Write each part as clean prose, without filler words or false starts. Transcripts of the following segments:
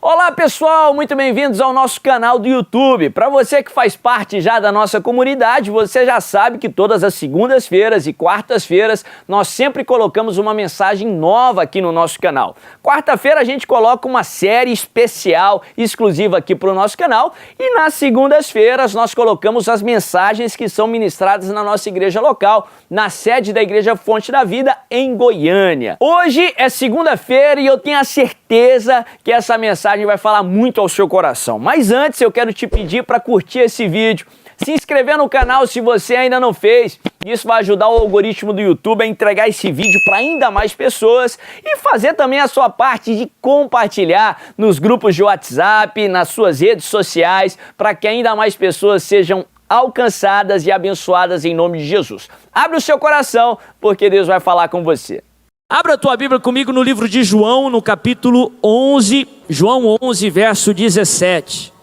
Olá pessoal, muito bem-vindos ao nosso canal do YouTube. Para você que faz parte já da nossa comunidade, você já sabe que todas as segundas-feiras e quartas-feiras nós sempre colocamos uma mensagem nova aqui no nosso canal. Quarta-feira a gente coloca uma série especial, exclusiva aqui para o nosso canal, e nas segundas-feiras nós colocamos as mensagens que são ministradas na nossa igreja local, na sede da Igreja Fonte da Vida em Goiânia. Hoje é segunda-feira e eu tenho a certeza que essa mensagem vai falar muito ao seu coração. Mas antes eu quero te pedir para curtir esse vídeo, se inscrever no canal se você ainda não fez. Isso vai ajudar o algoritmo do YouTube a entregar esse vídeo para ainda mais pessoas e fazer também a sua parte de compartilhar nos grupos de WhatsApp, nas suas redes sociais, para que ainda mais pessoas sejam alcançadas e abençoadas em nome de Jesus. Abre o seu coração, porque Deus vai falar com você. Abra a tua Bíblia comigo no livro de João, no capítulo 11, João 11, verso 17.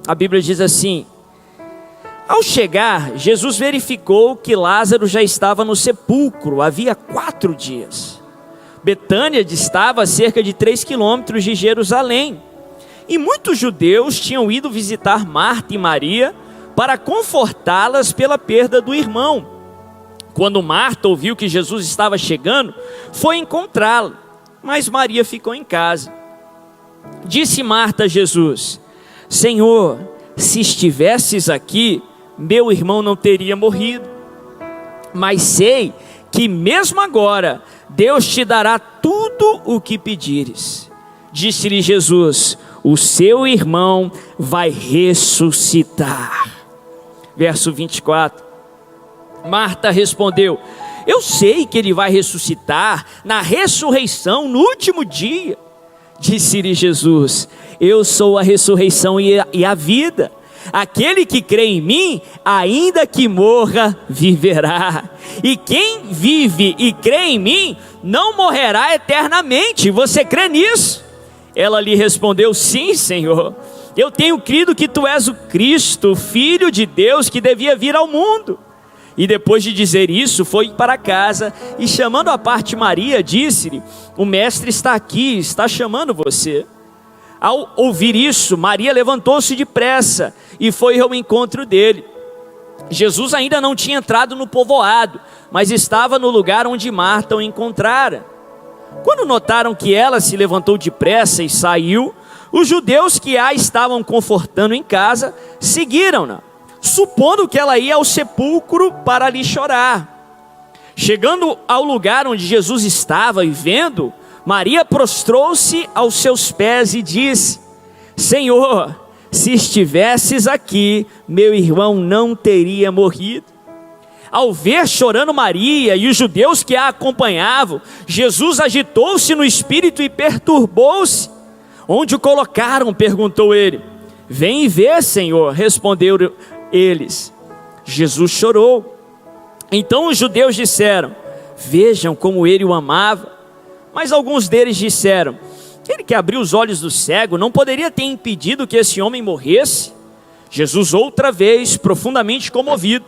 A Bíblia diz assim: ao chegar, Jesus verificou que Lázaro já estava no sepulcro, havia 4 dias. Betânia distava a cerca de 3 quilômetros de Jerusalém, e muitos judeus tinham ido visitar Marta e Maria para confortá-las pela perda do irmão. Quando Marta ouviu que Jesus estava chegando, foi encontrá-lo, mas Maria ficou em casa. Disse Marta a Jesus: Senhor, se estivesses aqui, meu irmão não teria morrido. Mas sei que mesmo agora, Deus te dará tudo o que pedires. Disse-lhe Jesus: o seu irmão vai ressuscitar. Verso 24. Marta respondeu: eu sei que ele vai ressuscitar na ressurreição no último dia. Disse-lhe Jesus: eu sou a ressurreição e a vida. Aquele que crê em mim, ainda que morra, viverá. E quem vive e crê em mim, não morrerá eternamente. Você crê nisso? Ela lhe respondeu: sim, Senhor. Eu tenho crido que tu és o Cristo, o Filho de Deus, que devia vir ao mundo. E depois de dizer isso, foi para casa e, chamando à parte Maria, disse-lhe: o mestre está aqui, está chamando você. Ao ouvir isso, Maria levantou-se depressa e foi ao encontro dele. Jesus ainda não tinha entrado no povoado, mas estava no lugar onde Marta o encontrara. Quando notaram que ela se levantou depressa e saiu, os judeus que a estavam confortando em casa seguiram-na, supondo que ela ia ao sepulcro para ali chorar. Chegando ao lugar onde Jesus estava e vendo, Maria prostrou-se aos seus pés e disse: Senhor, se estivesses aqui, meu irmão não teria morrido. Ao ver chorando Maria e os judeus que a acompanhavam, Jesus agitou-se no espírito e perturbou-se. Onde o colocaram? Perguntou ele. Vem e vê, Senhor, responderam eles. Jesus chorou. Então os judeus disseram: vejam como ele o amava. Mas alguns deles disseram: ele que abriu os olhos do cego não poderia ter impedido que esse homem morresse? Jesus, outra vez, profundamente comovido,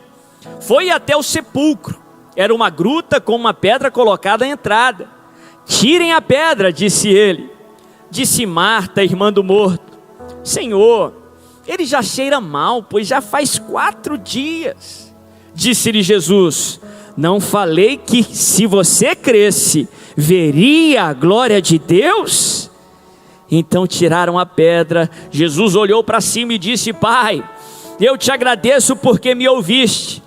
foi até o sepulcro. Era uma gruta com uma pedra colocada à entrada. Tirem a pedra, disse ele. Disse Marta, irmã do morto: Senhor, ele já cheira mal, pois já faz 4 dias. Disse-lhe Jesus: não falei que se você cresce, veria a glória de Deus? Então tiraram a pedra. Jesus olhou para cima e disse: Pai, eu te agradeço porque me ouviste.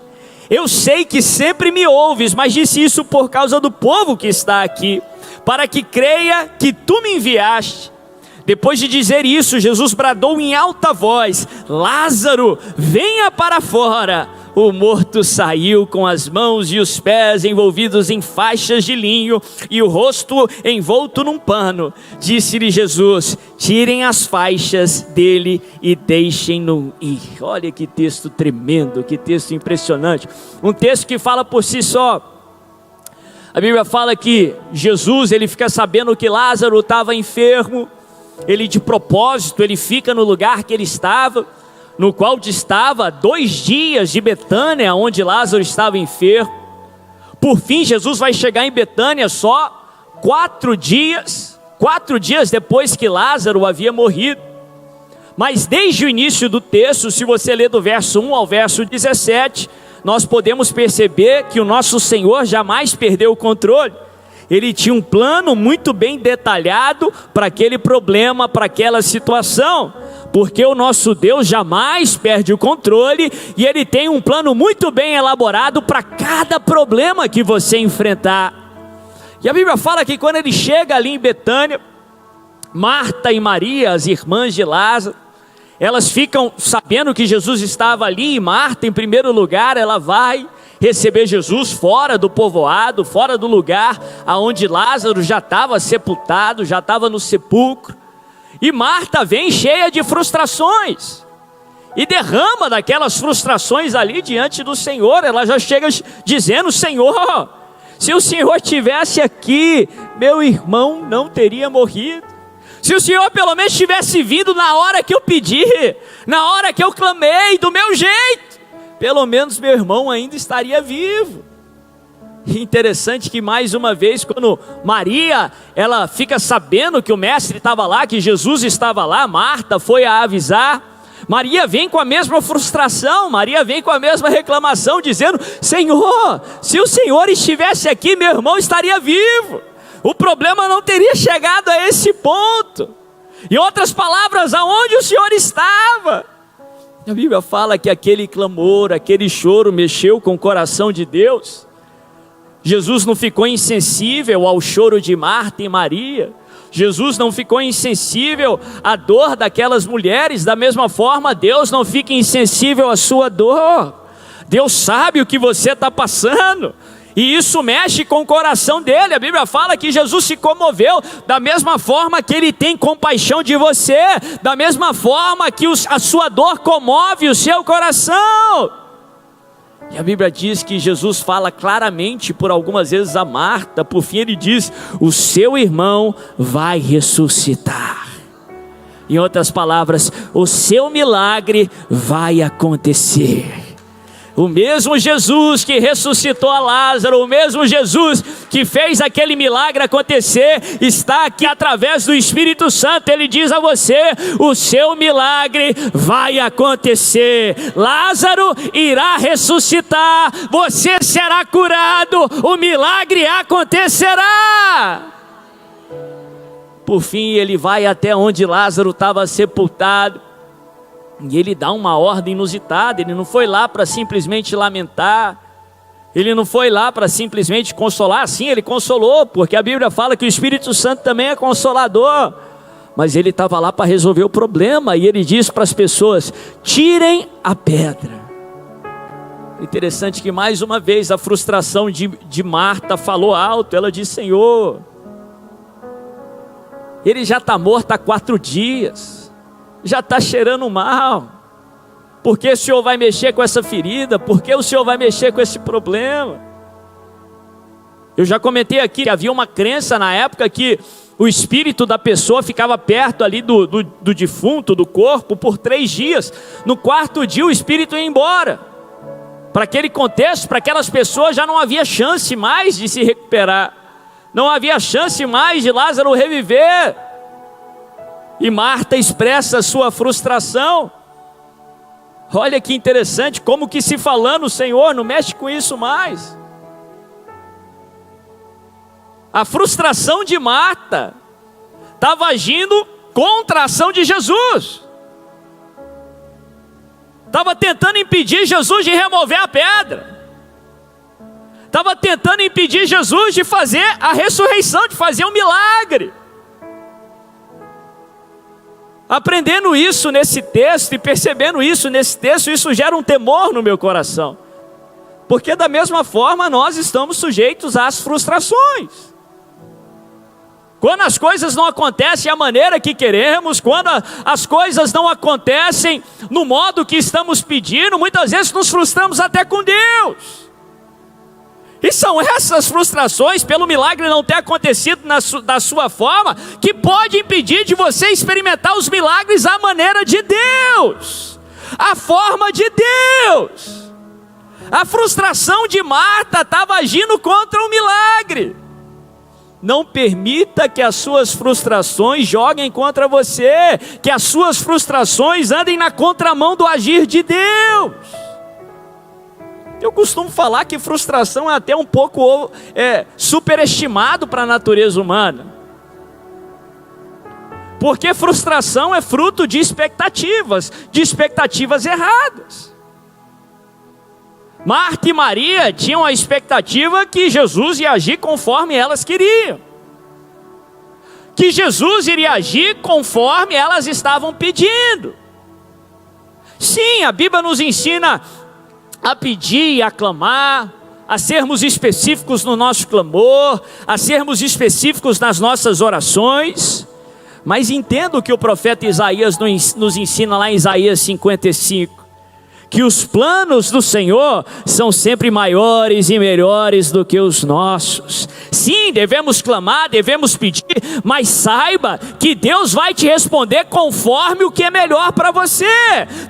Eu sei que sempre me ouves, mas disse isso por causa do povo que está aqui, para que creia que tu me enviaste. Depois de dizer isso, Jesus bradou em alta voz: Lázaro, venha para fora. O morto saiu com as mãos e os pés envolvidos em faixas de linho e o rosto envolto num pano. Disse-lhe Jesus: tirem as faixas dele e deixem-no ir. Olha que texto tremendo, que texto impressionante. Um texto que fala por si só. A Bíblia fala que Jesus, ele fica sabendo que Lázaro estava enfermo. Ele de propósito, ele fica no lugar que ele estava, no qual distava 2 dias de Betânia, onde Lázaro estava enfermo. Por fim, Jesus vai chegar em Betânia só 4 dias. 4 dias depois que Lázaro havia morrido. Mas desde o início do texto, se você ler do verso 1 ao verso 17, nós podemos perceber que o nosso Senhor jamais perdeu o controle. Ele tinha um plano muito bem detalhado para aquele problema, para aquela situação, porque o nosso Deus jamais perde o controle e Ele tem um plano muito bem elaborado para cada problema que você enfrentar. E a Bíblia fala que quando Ele chega ali em Betânia, Marta e Maria, as irmãs de Lázaro, elas ficam sabendo que Jesus estava ali, e Marta, em primeiro lugar, ela vai receber Jesus fora do povoado, fora do lugar aonde Lázaro já estava sepultado, já estava no sepulcro. E Marta vem cheia de frustrações e derrama daquelas frustrações ali diante do Senhor. Ela já chega dizendo: Senhor, se o Senhor estivesse aqui, meu irmão não teria morrido. Se o Senhor pelo menos tivesse vindo na hora que eu pedi, na hora que eu clamei, do meu jeito, pelo menos meu irmão ainda estaria vivo. E interessante que mais uma vez, quando Maria, ela fica sabendo que o mestre estava lá, que Jesus estava lá, Marta foi a avisar. Maria vem com a mesma frustração, Maria vem com a mesma reclamação, dizendo: Senhor, se o Senhor estivesse aqui, meu irmão estaria vivo. O problema não teria chegado a esse ponto. Em outras palavras, aonde o Senhor estava? A Bíblia fala que aquele clamor, aquele choro mexeu com o coração de Deus. Jesus não ficou insensível ao choro de Marta e Maria. Jesus não ficou insensível à dor daquelas mulheres. Da mesma forma, Deus não fica insensível à sua dor. Deus sabe o que você está passando. E isso mexe com o coração dele. A Bíblia fala que Jesus se comoveu da mesma forma que Ele tem compaixão de você, da mesma forma que a sua dor comove o seu coração. E a Bíblia diz que Jesus fala claramente por algumas vezes a Marta. Por fim Ele diz: o seu irmão vai ressuscitar. Em outras palavras, o seu milagre vai acontecer. O mesmo Jesus que ressuscitou a Lázaro, o mesmo Jesus que fez aquele milagre acontecer, está aqui através do Espírito Santo. Ele diz a você: o seu milagre vai acontecer. Lázaro irá ressuscitar, você será curado, o milagre acontecerá. Por fim, ele vai até onde Lázaro estava sepultado. E ele dá uma ordem inusitada. Ele não foi lá para simplesmente lamentar, ele não foi lá para simplesmente consolar. Sim, ele consolou, porque a Bíblia fala que o Espírito Santo também é consolador, mas ele estava lá para resolver o problema. E ele diz para as pessoas: tirem a pedra. Interessante que mais uma vez a frustração de Marta falou alto. Ela disse: Senhor, ele já está morto há 4 dias, já está cheirando mal. Por que o Senhor vai mexer com essa ferida? Por que o Senhor vai mexer com esse problema? Eu já comentei aqui que havia uma crença na época que o espírito da pessoa ficava perto ali do defunto, do corpo, por 3 dias. No 4º dia o espírito ia embora. Para aquele contexto, para aquelas pessoas, já não havia chance mais de se recuperar, não havia chance mais de Lázaro reviver. E Marta expressa a sua frustração. Olha que interessante, como que se falando: Senhor, não mexe com isso mais. A frustração de Marta estava agindo contra a ação de Jesus. Estava tentando impedir Jesus de remover a pedra. Estava tentando impedir Jesus de fazer a ressurreição, de fazer um milagre. Aprendendo isso nesse texto e percebendo isso nesse texto, isso gera um temor no meu coração. Porque da mesma forma nós estamos sujeitos às frustrações. Quando as coisas não acontecem da maneira que queremos, quando as coisas não acontecem no modo que estamos pedindo, muitas vezes nos frustramos até com Deus. E são essas frustrações, pelo milagre não ter acontecido da sua forma, que pode impedir de você experimentar os milagres à maneira de Deus, à forma de Deus. A frustração de Marta estava agindo contra o milagre. Não permita que as suas frustrações joguem contra você, que as suas frustrações andem na contramão do agir de Deus. Eu costumo falar que frustração é até um pouco superestimado para a natureza humana. Porque frustração é fruto de expectativas erradas. Marta e Maria tinham a expectativa que Jesus ia agir conforme elas queriam. Que Jesus iria agir conforme elas estavam pedindo. Sim, a Bíblia nos ensina a pedir e a clamar, a sermos específicos no nosso clamor, a sermos específicos nas nossas orações. Mas entenda o que o profeta Isaías nos ensina lá em Isaías 55. Que os planos do Senhor são sempre maiores e melhores do que os nossos. Sim, devemos clamar, devemos pedir, mas saiba que Deus vai te responder conforme o que é melhor para você.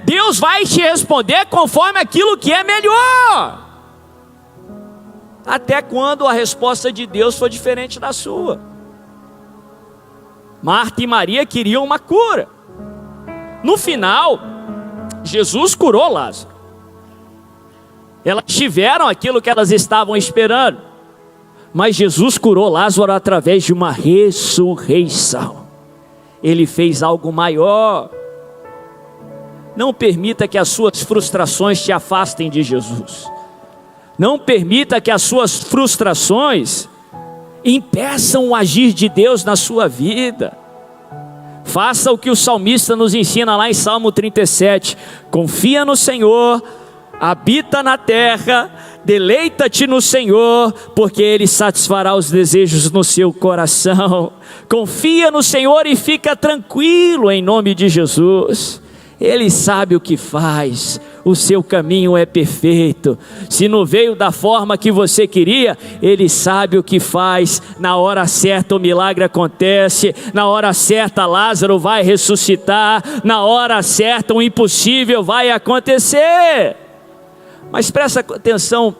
Deus vai te responder conforme aquilo que é melhor. Até quando a resposta de Deus for diferente da sua. Marta e Maria queriam uma cura. No final, Jesus curou Lázaro. Elas tiveram aquilo que elas estavam esperando. Mas Jesus curou Lázaro através de uma ressurreição. Ele fez algo maior. Não permita que as suas frustrações te afastem de Jesus. Não permita que as suas frustrações impeçam o agir de Deus na sua vida. Faça o que o salmista nos ensina lá em Salmo 37. Confia no Senhor, habita na terra, deleita-te no Senhor, porque Ele satisfará os desejos no seu coração. Confia no Senhor e fica tranquilo em nome de Jesus. Ele sabe o que faz, o seu caminho é perfeito. Se não veio da forma que você queria, Ele sabe o que faz. Na hora certa o milagre acontece, na hora certa Lázaro vai ressuscitar, na hora certa o impossível vai acontecer. Mas presta atenção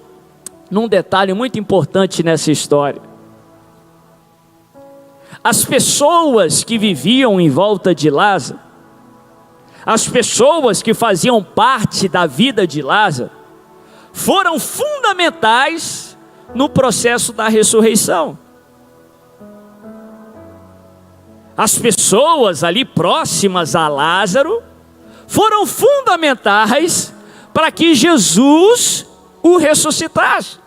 num detalhe muito importante nessa história. As pessoas que viviam em volta de Lázaro, as pessoas que faziam parte da vida de Lázaro, foram fundamentais no processo da ressurreição. As pessoas ali próximas a Lázaro foram fundamentais para que Jesus o ressuscitasse.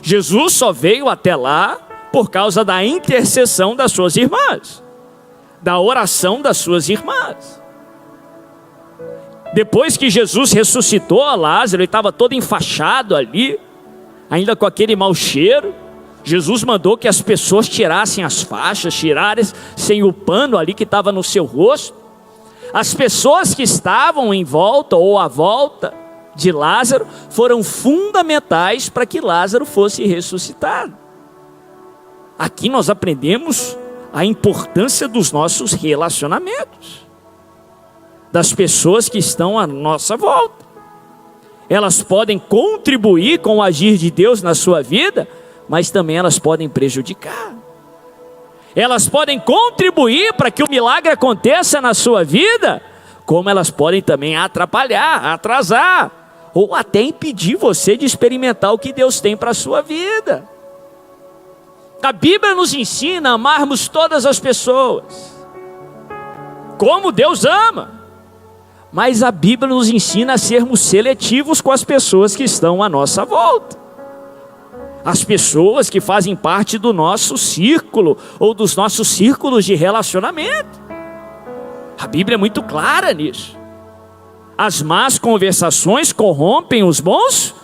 Jesus só veio até lá por causa da intercessão das suas irmãs, da oração das suas irmãs. Depois que Jesus ressuscitou a Lázaro, ele estava todo enfaixado ali, ainda com aquele mau cheiro. Jesus mandou que as pessoas tirassem as faixas, tirassem o pano ali que estava no seu rosto. As pessoas que estavam em volta ou à volta de Lázaro foram fundamentais para que Lázaro fosse ressuscitado. Aqui nós aprendemos a importância dos nossos relacionamentos, das pessoas que estão à nossa volta. Elas podem contribuir com o agir de Deus na sua vida, mas também elas podem prejudicar. Elas podem contribuir para que o milagre aconteça na sua vida, como elas podem também atrapalhar, atrasar, ou até impedir você de experimentar o que Deus tem para a sua vida. A Bíblia nos ensina a amarmos todas as pessoas, como Deus ama. Mas a Bíblia nos ensina a sermos seletivos com as pessoas que estão à nossa volta. As pessoas que fazem parte do nosso círculo, ou dos nossos círculos de relacionamento. A Bíblia é muito clara nisso. As más conversações corrompem os bons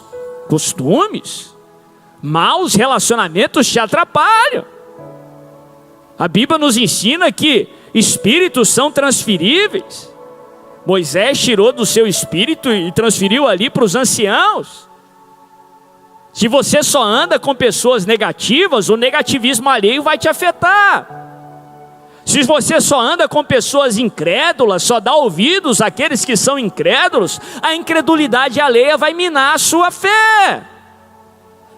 costumes. Maus relacionamentos te atrapalham. A Bíblia nos ensina que espíritos são transferíveis. Moisés tirou do seu espírito e transferiu ali para os anciãos. Se você só anda com pessoas negativas, o negativismo alheio vai te afetar. Se você só anda com pessoas incrédulas, só dá ouvidos àqueles que são incrédulos, a incredulidade alheia vai minar a sua fé.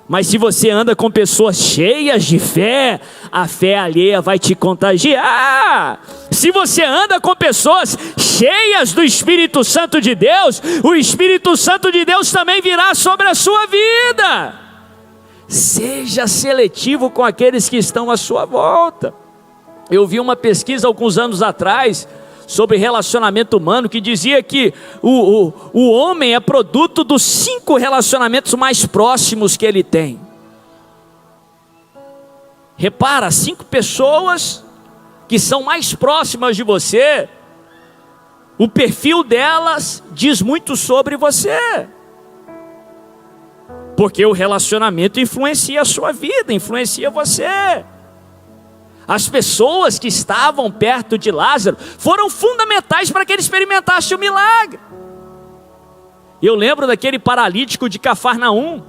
Mas se você anda com pessoas cheias de fé, a fé alheia vai te contagiar. Se você anda com pessoas cheias do Espírito Santo de Deus, o Espírito Santo de Deus também virá sobre a sua vida. Seja seletivo com aqueles que estão à sua volta. Eu vi uma pesquisa alguns anos atrás sobre relacionamento humano que dizia que o homem é produto dos 5 relacionamentos mais próximos que ele tem. Repara, 5 pessoas que são mais próximas de você, o perfil delas diz muito sobre você. Porque o relacionamento influencia a sua vida, influencia você. As pessoas que estavam perto de Lázaro foram fundamentais para que ele experimentasse o milagre. Eu lembro daquele paralítico de Cafarnaum.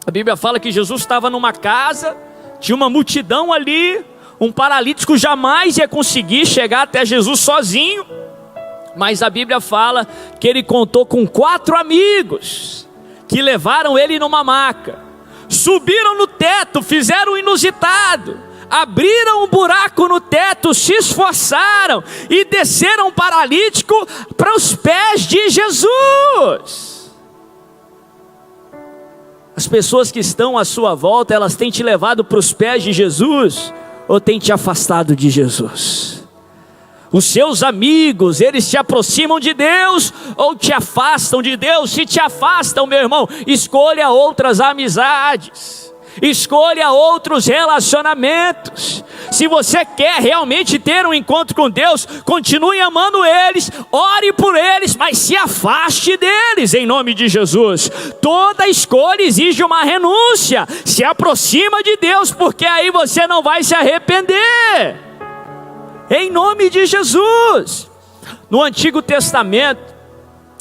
A Bíblia fala que Jesus estava numa casa, tinha uma multidão ali, um paralítico jamais ia conseguir chegar até Jesus sozinho, mas a Bíblia fala que ele contou com 4 amigos, que levaram ele numa maca, subiram no teto, fizeram o inusitado, abriram um buraco no teto, se esforçaram e desceram o paralítico para os pés de Jesus. As pessoas que estão à sua volta, elas têm te levado para os pés de Jesus ou têm te afastado de Jesus? Os seus amigos, eles te aproximam de Deus ou te afastam de Deus? Se te afastam, meu irmão, escolha outras amizades, escolha outros relacionamentos. Se você quer realmente ter um encontro com Deus, continue amando eles, ore por eles, mas se afaste deles em nome de Jesus. Toda escolha exige uma renúncia. Se aproxima de Deus, porque aí você não vai se arrepender, em nome de Jesus. No Antigo Testamento,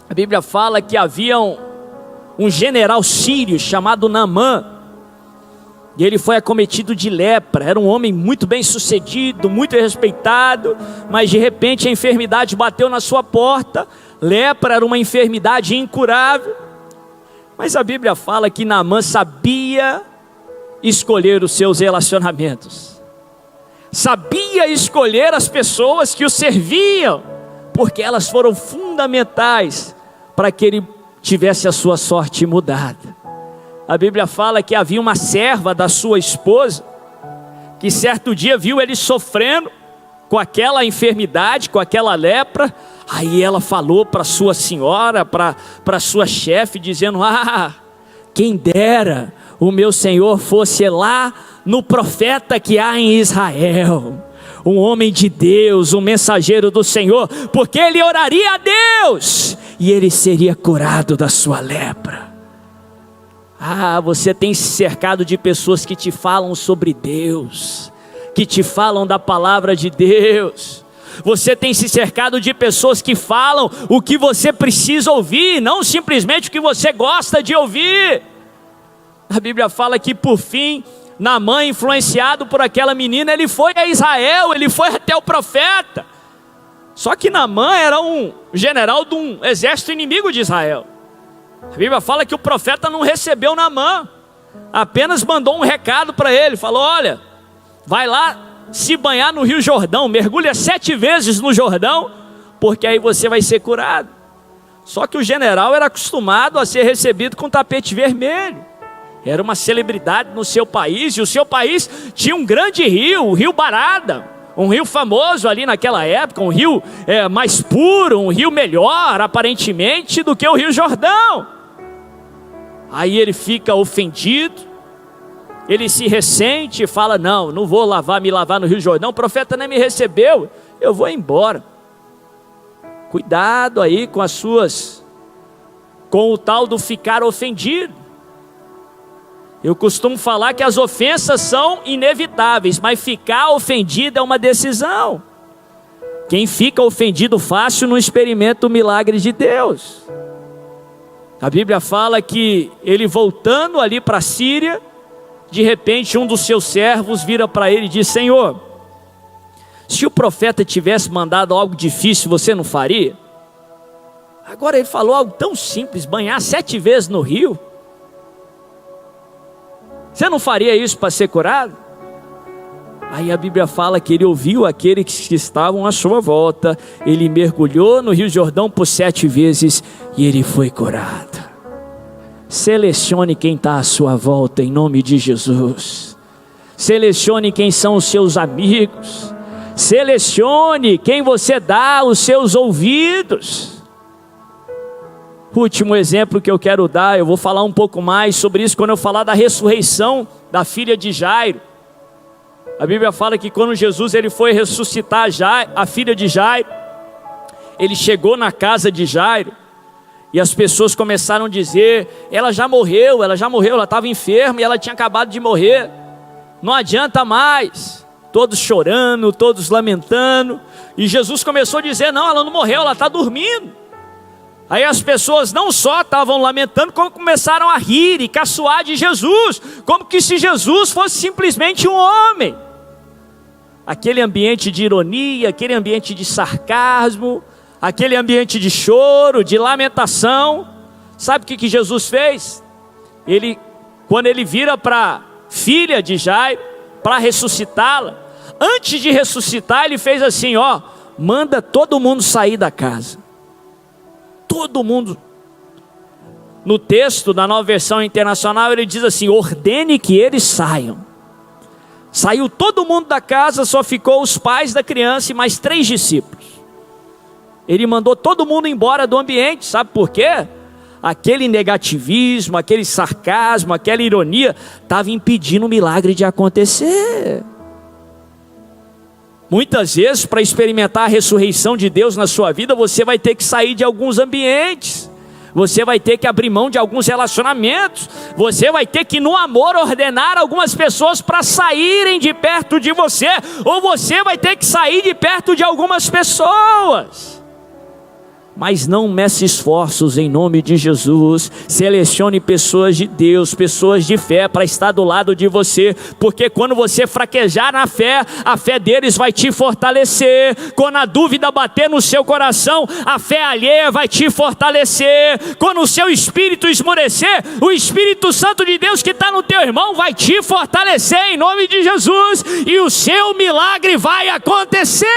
a Bíblia fala que havia um general sírio chamado Naamã, e ele foi acometido de lepra. Era um homem muito bem sucedido, muito respeitado, mas de repente a enfermidade bateu na sua porta. Lepra era uma enfermidade incurável, mas a Bíblia fala que Naamã sabia escolher os seus relacionamentos, sabia escolher as pessoas que o serviam, porque elas foram fundamentais para que ele tivesse a sua sorte mudada. A Bíblia fala que havia uma serva da sua esposa, que certo dia viu ele sofrendo com aquela enfermidade, com aquela lepra. Aí ela falou para sua senhora, para sua chefe, dizendo: quem dera o meu senhor fosse lá no profeta que há em Israel, um homem de Deus, um mensageiro do Senhor, porque ele oraria a Deus e ele seria curado da sua lepra. Você tem se cercado de pessoas que te falam sobre Deus, que te falam da palavra de Deus. Você tem se cercado de pessoas que falam o que você precisa ouvir, não simplesmente o que você gosta de ouvir. A Bíblia fala que por fim, Naamã, influenciado por aquela menina, ele foi a Israel, ele foi até o profeta. Só que Naamã era um general de um exército inimigo de Israel. A Bíblia fala que o profeta não recebeu Naamã, apenas mandou um recado para ele, falou: olha, vai lá se banhar no Rio Jordão, mergulha 7 vezes no Jordão, porque aí você vai ser curado. Só que o general era acostumado a ser recebido com tapete vermelho, era uma celebridade no seu país, e o seu país tinha um grande rio, o Rio Barada, um rio famoso ali naquela época, um rio mais puro, um rio melhor aparentemente do que o Rio Jordão. Aí ele fica ofendido, ele se ressente e fala: não vou me lavar no Rio Jordão, o profeta nem me recebeu, eu vou embora. Cuidado aí com o tal do ficar ofendido. Eu costumo falar que as ofensas são inevitáveis, mas ficar ofendido é uma decisão. Quem fica ofendido fácil não experimenta o milagre de Deus. A Bíblia fala que ele, voltando ali para a Síria, de repente um dos seus servos vira para ele e diz: Senhor, se o profeta tivesse mandado algo difícil, você não faria? Agora ele falou algo tão simples, banhar 7 vezes no rio. Você não faria isso para ser curado? Aí a Bíblia fala que ele ouviu aqueles que estavam à sua volta, ele mergulhou no Rio Jordão por 7 vezes e ele foi curado. Selecione quem está à sua volta em nome de Jesus. Selecione quem são os seus amigos. Selecione quem você dá os seus ouvidos. Último exemplo que eu quero dar, eu vou falar um pouco mais sobre isso quando eu falar da ressurreição da filha de Jairo. A Bíblia fala que quando Jesus ele foi ressuscitar a filha de Jairo, ele chegou na casa de Jairo e as pessoas começaram a dizer: ela já morreu, ela estava enferma e ela tinha acabado de morrer, não adianta mais. Todos chorando, todos lamentando, e Jesus começou a dizer: não, ela não morreu, ela está dormindo. Aí as pessoas não só estavam lamentando, como começaram a rir e caçoar de Jesus, como que se Jesus fosse simplesmente um homem. Aquele ambiente de ironia, aquele ambiente de sarcasmo, aquele ambiente de choro, de lamentação. Sabe o que Jesus fez? Quando ele vira para a filha de Jairo, para ressuscitá-la, antes de ressuscitar ele fez assim, ó: manda todo mundo sair da casa. Todo mundo. No texto da Nova Versão Internacional ele diz assim: ordene que eles saiam. Saiu todo mundo da casa, só ficou os pais da criança e mais 3 discípulos. Ele mandou todo mundo embora do ambiente, sabe por quê? Aquele negativismo, aquele sarcasmo, aquela ironia estava impedindo o milagre de acontecer. Muitas vezes, para experimentar a ressurreição de Deus na sua vida, você vai ter que sair de alguns ambientes. Você vai ter que abrir mão de alguns relacionamentos. Você vai ter que, no amor, ordenar algumas pessoas para saírem de perto de você. Ou você vai ter que sair de perto de algumas pessoas. Mas não mece esforços em nome de Jesus. Selecione pessoas de Deus, pessoas de fé para estar do lado de você, porque quando você fraquejar na fé, a fé deles vai te fortalecer. Quando a dúvida bater no seu coração, a fé alheia vai te fortalecer. Quando o seu espírito esmorecer, o Espírito Santo de Deus que está no teu irmão vai te fortalecer em nome de Jesus, e o seu milagre vai acontecer.